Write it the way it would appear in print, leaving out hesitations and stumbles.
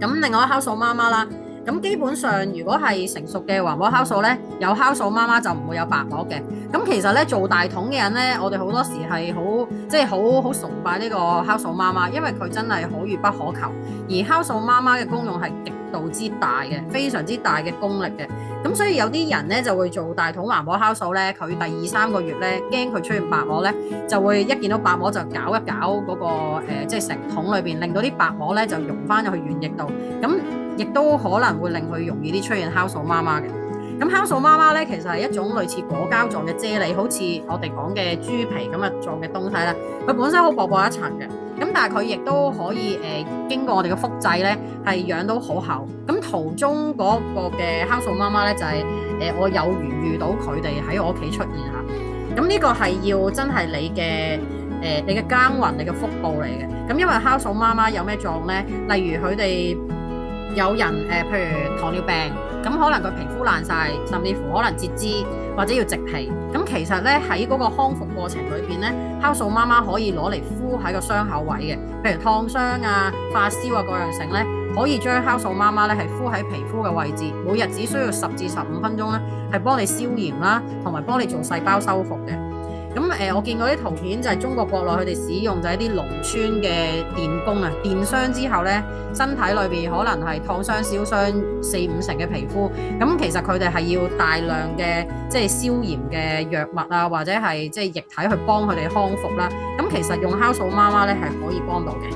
咁另外酵素媽媽啦，咁基本上如果係成熟嘅環保酵素咧，有酵素媽媽就唔會有白膜嘅。咁其實咧做大桶嘅人咧，我哋好多時係好崇拜呢個酵素媽媽，因為佢真係可遇不可求。而酵素媽媽嘅功用係極度之大嘅，非常之大嘅功力嘅。咁所以有啲人咧就會做大桶環保酵素咧，佢第2、3個月咧驚佢出現白膜咧，就會一見到白膜就攪一攪嗰個即係成桶裏邊，令到啲白膜咧就溶翻入去原液度，咁亦都可能會令佢容易啲出現酵素媽媽嘅。咁酵素媽媽咧其實係一種類似果膠狀嘅啫喱，好似我哋講嘅豬皮咁嘅狀嘅東西啦。佢本身好薄薄一層嘅，咁但係佢亦都可以經過我哋嘅複製咧，係養到好厚。咁途中嗰個嘅酵素媽媽咧就係我有緣遇到佢哋喺我屋企出現嚇。咁呢個係要真係你嘅耕耘，你嘅福報嚟嘅。咁因為酵素媽媽有咩狀咧？例如佢哋有人譬如糖尿病，咁可能佢皮膚爛晒，甚至乎可能截肢或者要植皮。咁其實咧喺嗰個康復過程裏邊咧，酵素媽媽可以攞嚟敷喺個傷口位嘅，譬如燙傷啊、發燒啊各樣性咧，可以將酵素媽媽咧係敷喺皮膚嘅位置，每日只需要10至15分鐘咧，係幫你消炎啦，同埋幫你做細胞修復嘅。咁我見過啲圖片就係中國國內佢哋使用就係啲農村嘅電工啊，電傷之後咧，身體裏邊可能係燙傷、燒傷4、5成嘅皮膚，咁其實佢哋係要大量嘅即係消炎嘅藥物啊，或者係即係液體去幫佢哋康復啦。咁其實用酵素媽媽咧係可以幫到嘅。